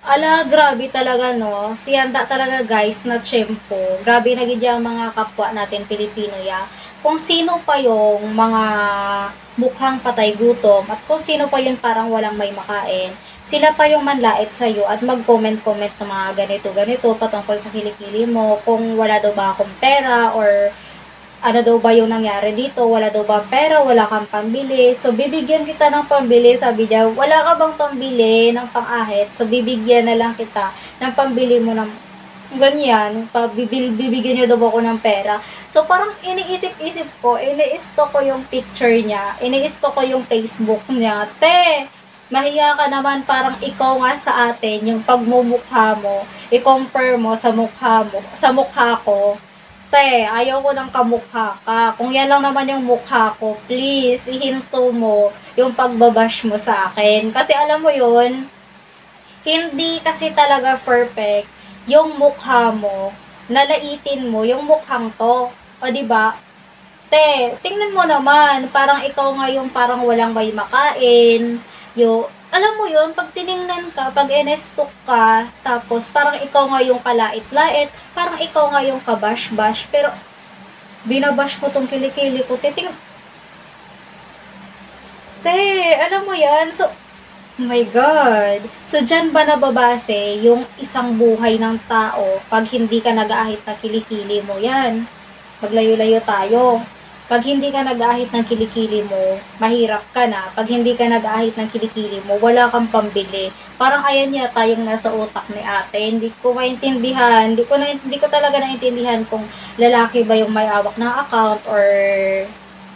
Ala, grabe talaga, no? Siyanda talaga, guys, na tiyempo. Grabe na gid yung mga kapwa natin Pilipino ya. Kung sino pa yung mga mukhang patay gutom at kung sino pa yung parang walang may makain, sila pa yung manlait sa'yo at mag-comment-comment ng mga ganito-ganito patungkol sa kilikili mo, kung wala daw ba akong pera or ano daw ba yung nangyari dito, wala daw ba pera, wala kang pambili, so bibigyan kita ng pambili, sabi niya, wala ka bang pambili ng pang-ahit, so bibigyan na lang kita ng pambili mo ng ganyan, bibigyan niya daw ako ng pera. So parang iniisip-isip ko, ini-stock ko yung picture niya, ini-stock ko yung Facebook niya, te, mahiya ka naman, parang ikaw nga sa atin, yung pagmumukha mo, i-compare mo sa mukha ko, te, ayaw ko ng kamukha ka. Kung yan lang naman yung mukha ko, please, ihinto mo yung pagbabash mo sa akin. Kasi alam mo yun, hindi kasi talaga perfect yung mukha mo, nalaitin mo yung mukhang to. O, diba? Te, tingnan mo naman, parang ikaw nga yung parang walang may makain, alam mo yun, pag tiningnan ka, pag enestok ka, tapos parang ikaw nga yung kalait-lait, parang ikaw nga yung kabash-bash, pero binabash mo tong kilikili ko, te, alam mo yan, so, oh my God. So, dyan ba nababase yung isang buhay ng tao pag hindi ka nag-aahit na kilikili mo? Yan. Maglayo-layo tayo. Pag hindi ka nag-aahit ng kilikili mo, mahirap ka na. Pag hindi ka nag-aahit ng kilikili mo, wala kang pambili. Parang ayan yata yung nasa utak ni ate. Hindi ko maintindihan. Hindi ko talaga naintindihan kung lalaki ba yung may awak ng account or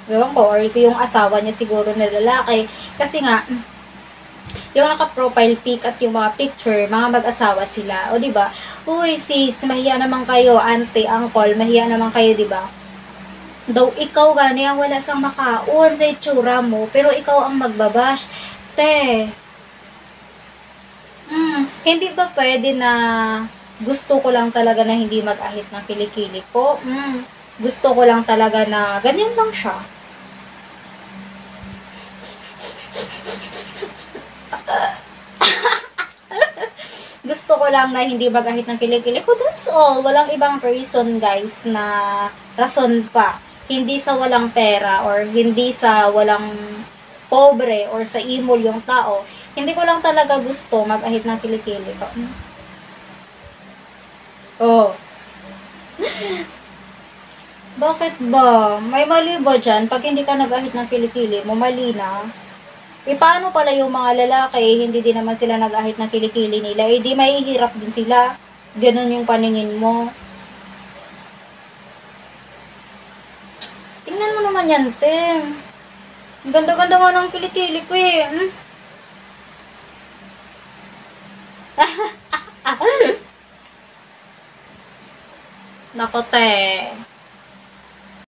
ewan ko, or yung asawa niya siguro na lalaki. Kasi nga, yung naka-profile pic at yung mga picture, mga mag-asawa sila. O, di ba? Uy, sis, mahiya naman kayo, auntie, uncle, mahiya naman kayo, di ba? Daw ikaw gani ang wala sang makaon sa itsura mo, pero ikaw ang magbabash. Te, hindi ba pwede na gusto ko lang talaga na hindi mag-ahit ng kilikili ko? Gusto ko lang talaga na ganyan lang siya. Gusto ko lang na hindi mag-ahit ng kilikili ko. That's all. Walang ibang reason, guys, na rason pa. Hindi sa walang pera or hindi sa walang pobre or sa imol yung tao. Hindi ko lang talaga gusto mag-ahit ng kilikili ko. Oh. Bakit ba? May mali ba dyan? Pag hindi ka nag-ahit ng kilikili mo, mali na. E paano pala yung mga lalaki, hindi din naman sila nag-ahit ng kilikili nila, eh di mahihirap din sila. Ganun yung paningin mo. Tingnan mo naman yan, Tem. Ang ganda-ganda nga ng kilikili ko eh. Nako, te.